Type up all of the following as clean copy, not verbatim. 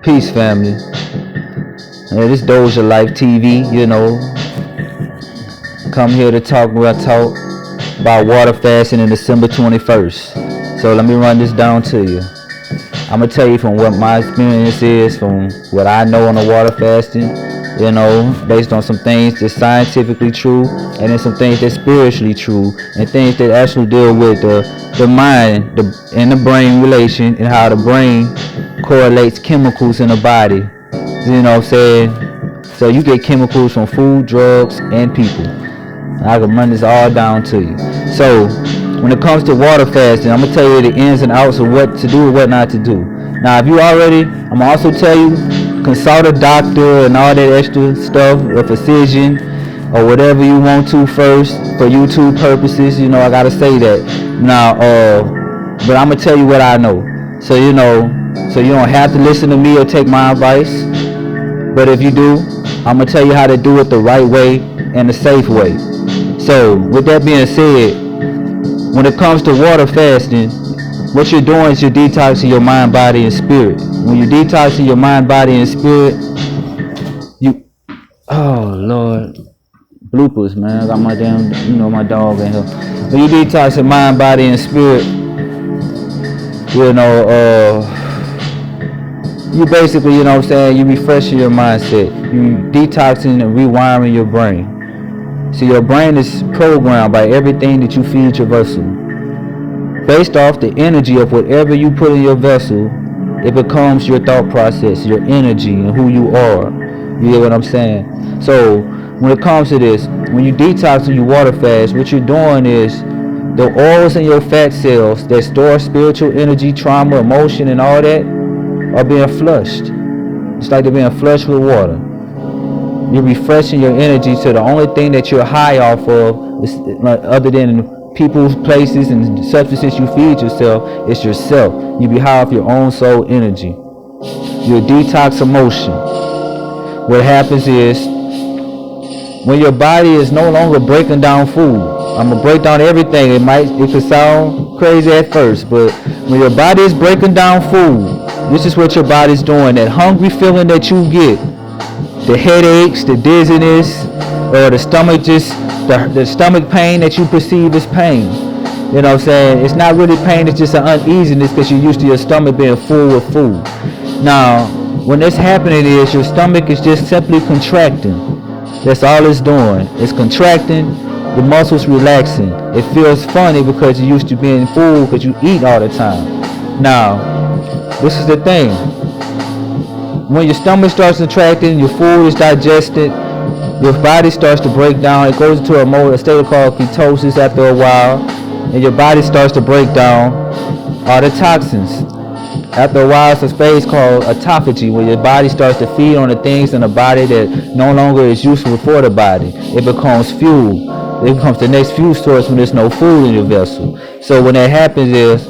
Peace, family. This Doja Life TV, come here to talk where I talk about water fasting in December 21st. So let me run this down to you. I'm going to tell you from what my experience is, from what I know on the water fasting, based on some things that's scientifically true, and then some things that's spiritually true, and things that actually deal with the mind and the brain relation, and how the brain correlates chemicals in the body. You know what I'm saying? So you get chemicals from food, drugs, and people. I can run this all down to you. So when it comes to water fasting, I'm gonna tell you the ins and outs of what to do and what not to do. Now, if you already, I'm gonna also tell you, consult a doctor and all that extra stuff, a physician, or whatever you want to first for YouTube purposes. I gotta say that. Now, but I'm gonna tell you what I know. So you don't have to listen to me or take my advice. But if you do, I'm gonna tell you how to do it the right way and the safe way. So with that being said, when it comes to water fasting, what you're doing is you're detoxing your mind, body, and spirit. When you're detoxing your mind, body, and spirit, oh Lord, bloopers, man. I got my damn, my dog in here. When you detoxing mind, body, and spirit, you basically, you refreshing your mindset. You detoxing and rewiring your brain. So your brain is programmed by everything that you feed your vessel. Based off the energy of whatever you put in your vessel, it becomes your thought process, your energy, and who you are. You get what I'm saying? So when it comes to this, when you detox and you water fast, what you're doing is the oils in your fat cells that store spiritual energy, trauma, emotion, and all that are being flushed. It's like they're being flushed with water. You're refreshing your energy, so the only thing that you're high off of, is, other than people, places, and substances you feed yourself, is yourself. You be high off your own soul energy. Your detox emotion. What happens is, when your body is no longer breaking down food, I'm gonna break down everything. It could sound crazy at first, but when your body is breaking down food, this is what your body's doing. That hungry feeling that you get, the headaches, the dizziness, or the stomach the stomach pain that you perceive as pain. You know what I'm saying? It's not really pain, it's just an uneasiness because you're used to your stomach being full with food. Now, when this happening is your stomach is just simply contracting. That's all it's doing. It's contracting, the muscles relaxing. It feels funny because you're used to being full because you eat all the time. Now, this is the thing. When your stomach starts contracting, your food is digested, your body starts to break down. It goes into a state called ketosis after a while, and your body starts to break down all the toxins. After a while, it's a phase called autophagy, where your body starts to feed on the things in the body that no longer is useful for the body. It becomes fuel. It becomes the next fuel source when there's no food in your vessel. So when that happens is,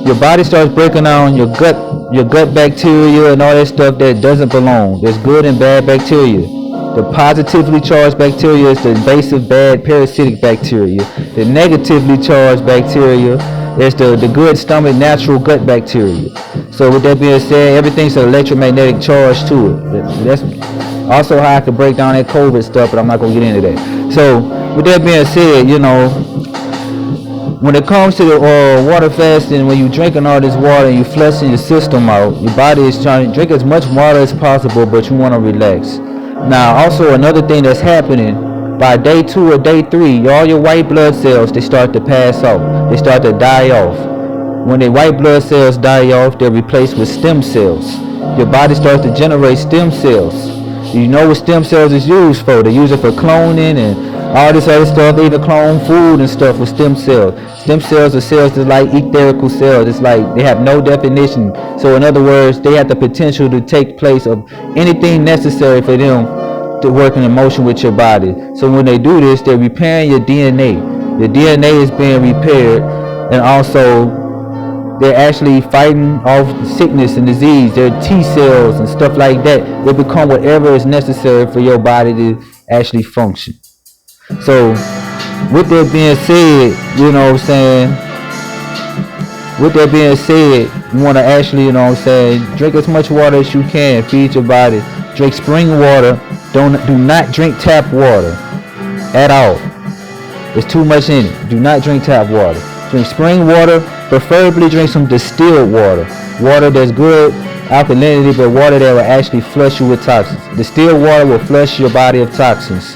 your body starts breaking down your gut bacteria and all that stuff that doesn't belong. There's good and bad bacteria. The positively charged bacteria is the invasive bad parasitic bacteria. The negatively charged bacteria is the good stomach natural gut bacteria. So with that being said, everything's an electromagnetic charge to it. That's also how I could break down that COVID stuff, but I'm not going to get into that. So with that being said, when it comes to the water fasting, when you're drinking all this water and you're flushing your system out, your body is trying to drink as much water as possible, but you want to relax. Now, also another thing that's happening, by day 2 or day 3, all your white blood cells, they start to pass off. They start to die off. When the white blood cells die off, they're replaced with stem cells. Your body starts to generate stem cells. You know what stem cells is used for? They use it for cloning and all this other stuff. They even clone food and stuff with stem cells. Stem cells are cells that like etherical cells. It's like they have no definition. So in other words, they have the potential to take place of anything necessary for them to work in motion with your body. So when they do this, they're repairing your DNA. Your DNA is being repaired, and also they're actually fighting off sickness and disease. Their T cells and stuff like that. They become whatever is necessary for your body to actually function. So with that being said, With that being said, you want to actually, you know what I'm saying, drink as much water as you can. Feed your body. Drink spring water. Do not drink tap water at all. There's too much in it. Do not drink tap water. Drink spring water. Preferably drink some distilled water. Water that's good alkalinity, but water that will actually flush you with toxins. Distilled water will flush your body of toxins.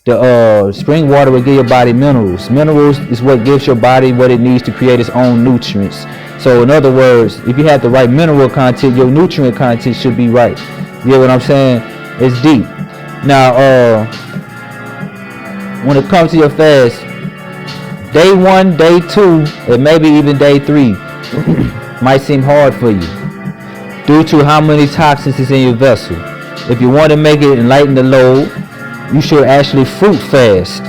The spring water will give your body minerals. Minerals is what gives your body what it needs to create its own nutrients. So in other words, if you have the right mineral content, your nutrient content should be right. You get what I'm saying? It's deep. Now, when it comes to your fast, day 1, day 2, and maybe even day 3 might seem hard for you due to how many toxins is in your vessel. If you want to make it and lighten the load, you should actually fruit fast.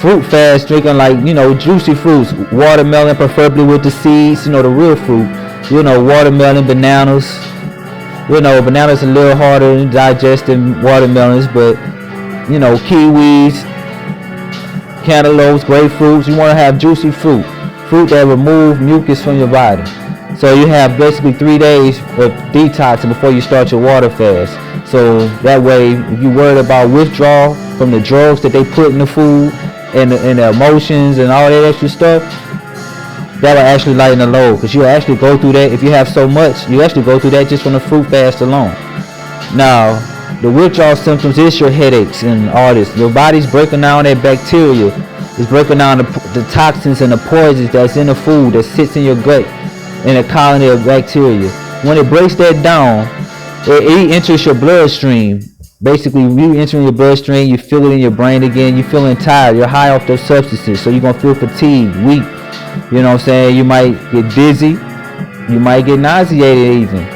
Fruit fast, drinking like, juicy fruits. Watermelon, preferably with the seeds, the real fruit. Watermelon, bananas. Bananas are a little harder to digest than watermelons, but, kiwis, cantaloupes, grapefruits. You want to have juicy fruit. Fruit that remove mucus from your body. So you have basically 3 days of detoxing before you start your water fast. So that way, if you're worried about withdrawal from the drugs that they put in the food and the emotions and all that extra stuff, that will actually lighten the load. Because you'll actually go through that. If you have so much, you actually go through that just from the fruit fast alone. Now, the withdrawal symptoms is your headaches and all this. Your body's breaking down that bacteria. It's breaking down the toxins and the poisons that's in the food that sits in your gut in a colony of bacteria. When it breaks that down, it enters your bloodstream. Basically, you entering your bloodstream, you feel it in your brain again, you're feeling tired, you're high off those substances, so you're going to feel fatigued, weak. You know what I'm saying? You might get dizzy, you might get nauseated even.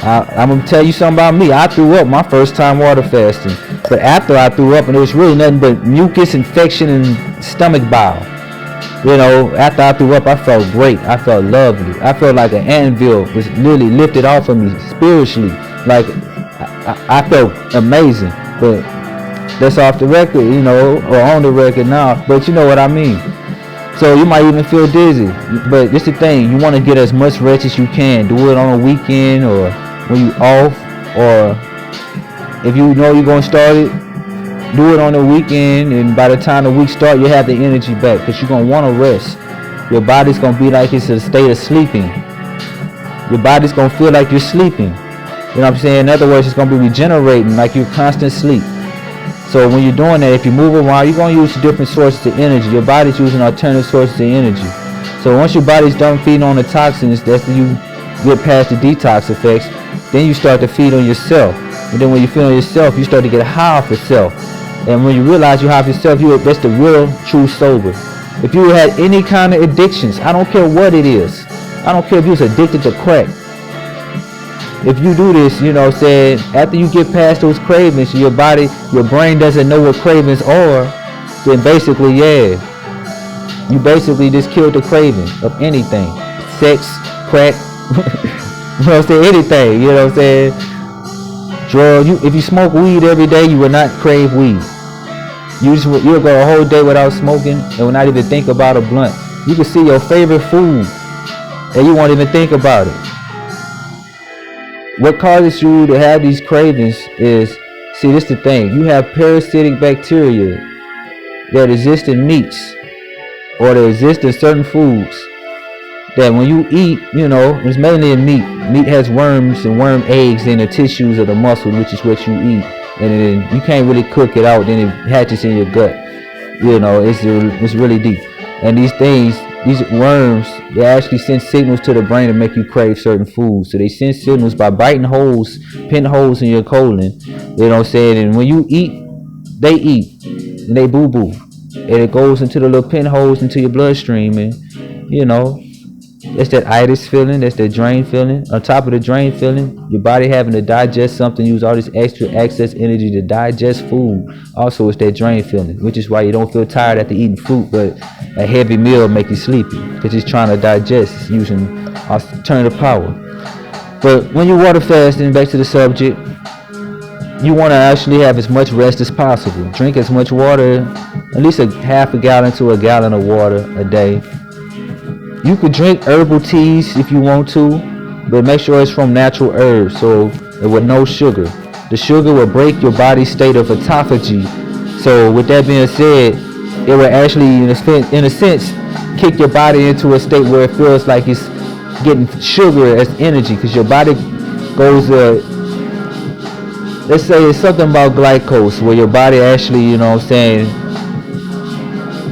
I'm going to tell you something about me. I threw up my first time water fasting. But after I threw up, and it was really nothing but mucus, infection, and stomach bile. After I threw up, I felt great. I felt lovely. I felt like an anvil was literally lifted off of me spiritually. Like, I felt amazing. But that's off the record, or on the record now. But you know what I mean. So you might even feel dizzy. But this is the thing. You want to get as much rest as you can. Do it on a weekend or when you off. Or if you know you're going to start it, do it on the weekend, and by the time the week start, you have the energy back because you're going to want to rest. Your body's going to be like it's in a state of sleeping. Your body's going to feel like you're sleeping. You know what I'm saying? In other words, it's going to be regenerating like you're constant sleep. So when you're doing that, if you move around, you're going to use different sources of energy. Your body's using alternative sources of energy. So once your body's done feeding on the toxins, that's when you get past the detox effects, then you start to feed on yourself. And then when you feed on yourself, you start to get high off yourself. And when you realize you have yourself, that's the real, true sober. If you had any kind of addictions, I don't care what it is. I don't care if you was addicted to crack. If you do this, after you get past those cravings, your brain doesn't know what cravings are, then basically, you basically just killed the craving of anything. Sex, crack, anything, Drugs. If you smoke weed every day, you will not crave weed. You'll go a whole day without smoking and will not even think about a blunt. You can see your favorite food and you won't even think about it. What causes you to have these cravings is, this is the thing. You have parasitic bacteria that exist in meats or that exist in certain foods that when you eat, it's mainly in meat. Meat has worms and worm eggs in the tissues of the muscle, which is what you eat. And then you can't really cook it out, then it hatches in your gut. It's really deep. And these worms, they actually send signals to the brain to make you crave certain foods. So they send signals by biting holes, pin holes in your colon. And when you eat, they eat. And they boo-boo. And it goes into the little pin holes into your bloodstream. And, that's that itis feeling, that's that drain feeling. On top of the drain feeling, your body having to digest something, use all this extra excess energy to digest food. Also, it's that drain feeling, which is why you don't feel tired after eating fruit, but a heavy meal make you sleepy because it's trying to digest using alternative power. But when you water fasting, back to the subject, you want to actually have as much rest as possible. Drink as much water, at least a half a gallon to a gallon of water a day. You could drink herbal teas if you want to, but make sure it's from natural herbs, so with no sugar. The sugar will break your body's state of autophagy. So with that being said, it will actually, in a sense, kick your body into a state where it feels like it's getting sugar as energy, because your body goes, let's say it's something about glycose, where your body actually,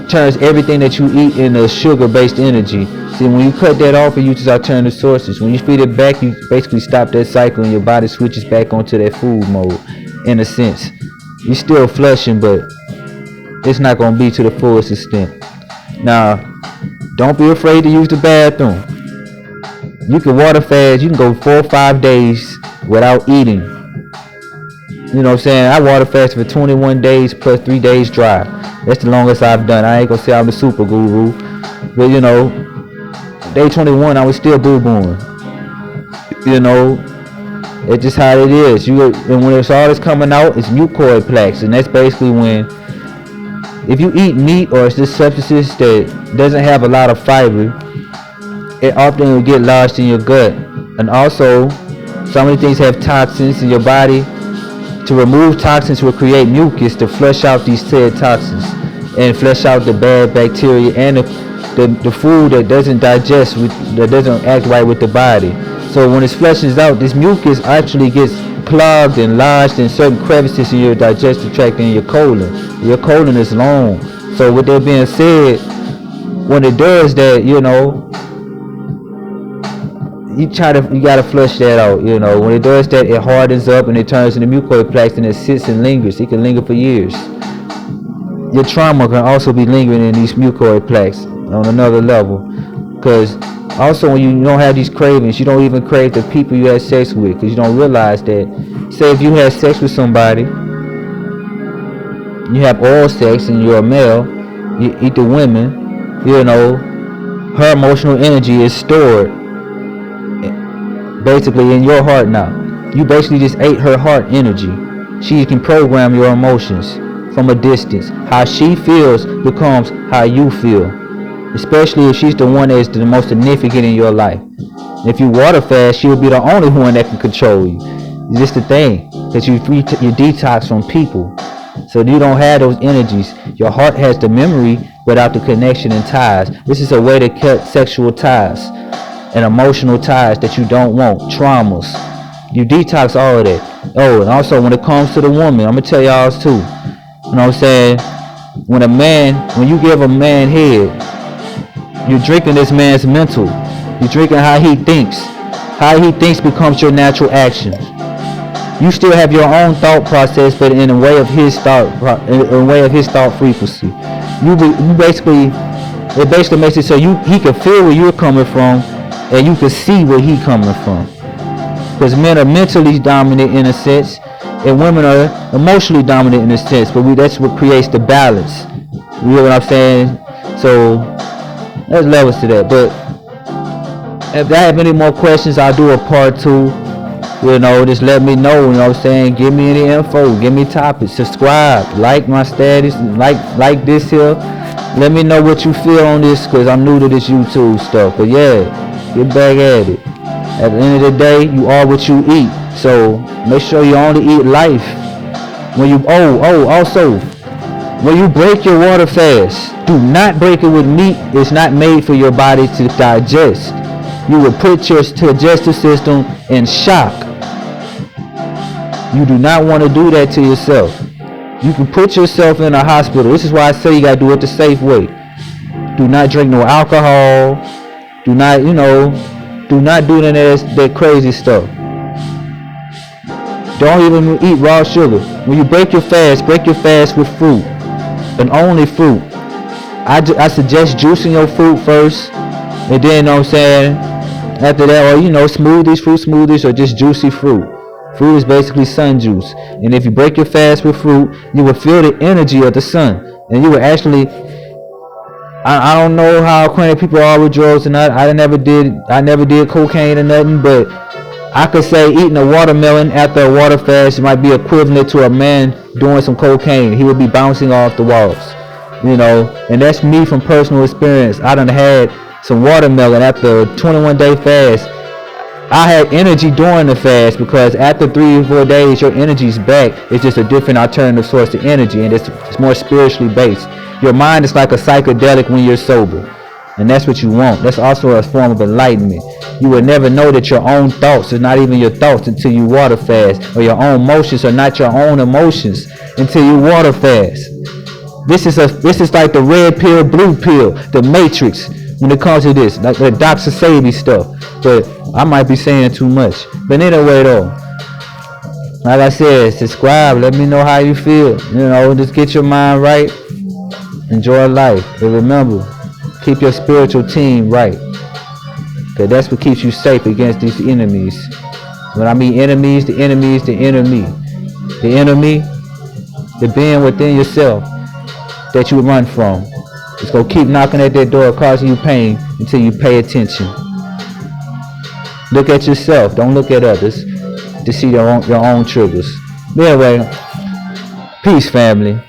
turns everything that you eat into sugar-based energy. See, when you cut that off and you just alternative sources, when you feed it back, you basically stop that cycle and your body switches back onto that food mode, in a sense. You're still flushing, but it's not going to be to the fullest extent. Now, don't be afraid to use the bathroom. You can water fast. You can go 4 or 5 days without eating. You know what I'm saying? I water fast for 21 days plus 3 days dry. That's the longest I've done. I ain't gonna say I'm the super guru, but day 21 I was still boo-booing. It's just how it is. And when it's all that's coming out, it's mucoid plaques, and that's basically when, if you eat meat or it's just substances that doesn't have a lot of fiber, it often will get lodged in your gut. And also, some of the things have toxins in your body. To remove toxins will create mucus to flush out these said toxins and flush out the bad bacteria and the food that doesn't digest, that doesn't act right with the body. So when it flushes out, this mucus actually gets clogged and lodged in certain crevices in your digestive tract and your colon. Your colon is long. So with that being said, when it does that, you gotta flush that out. When it does that, it hardens up and it turns into mucoid plaques, and it sits and lingers. It can linger for years. Your trauma can also be lingering in these mucoid plaques on another level, because also when you don't have these cravings, you don't even crave the people you had sex with, because you don't realize that, say if you had sex with somebody, you have oral sex and you're a male, you eat the women, her emotional energy is stored basically in your heart now. You basically just ate her heart energy. She can program your emotions from a distance. How she feels becomes how you feel, especially if she's the one that's the most significant in your life. If you water fast, she'll be the only one that can control you. It's just the thing, that you detox from people, so you don't have those energies. Your heart has the memory without the connection and ties. This is a way to cut sexual ties and emotional ties that you don't want, traumas. You detox all of that. Oh, and also when it comes to the woman, I'm gonna tell y'all too. You know what I'm saying? When you give a man head, you're drinking this man's mental. You're drinking how he thinks. How he thinks becomes your natural action. You still have your own thought process, but in a way of his thought, frequency. It basically makes it so he can feel where you're coming from, and you can see where he's coming from. Because men are mentally dominant in a sense, and women are emotionally dominant in a sense. But that's what creates the balance. You know what I'm saying? So there's levels to that. But if I have any more questions, I'll do a part 2. Just let me know. You know what I'm saying? Give me any info. Give me topics. Subscribe. Like my status. Like this here. Let me know what you feel on this, because I'm new to this YouTube stuff. But yeah. Get back at it. At the end of the day, you are what you eat. So make sure you only eat life. Also, when you break your water fast, do not break it with meat. It's not made for your body to digest. You will put your digestive system in shock. You do not want to do that to yourself. You can put yourself in a hospital. This is why I say you gotta do it the safe way. Do not drink no alcohol. Do not do none of that crazy stuff. Don't even eat raw sugar. When you break your fast with fruit, and only fruit. I suggest juicing your fruit first, and then, after that, or smoothies, fruit smoothies, or just juicy fruit. Fruit is basically sun juice, and if you break your fast with fruit, you will feel the energy of the sun, and you will actually. I don't know how acquainted people are with drugs or not. I never did cocaine or nothing, but I could say eating a watermelon after a water fast might be equivalent to a man doing some cocaine. He would be bouncing off the walls, and that's me from personal experience. I done had some watermelon after a 21-day fast. I had energy during the fast because after 3 or 4 days, your energy's back. It's just a different alternative source of energy, and it's more spiritually based. Your mind is like a psychedelic when you're sober, and that's what you want. That's also a form of enlightenment. You will never know that your own thoughts are not even your thoughts until you water fast, or your own emotions are not your own emotions until you water fast. This is like the red pill, blue pill, the matrix when it comes to this, like the Dr. Sebi stuff. But I might be saying too much. But anyway though, like I said, subscribe, let me know how you feel. Just get your mind right, enjoy life. And remember, keep your spiritual team right, because that's what keeps you safe against these enemies. When I mean enemies, the enemy is the enemy. The enemy, the being within yourself that you run from. It's going to keep knocking at that door, causing you pain until you pay attention. Look at yourself. Don't look at others to see your own triggers. But anyway, peace, family.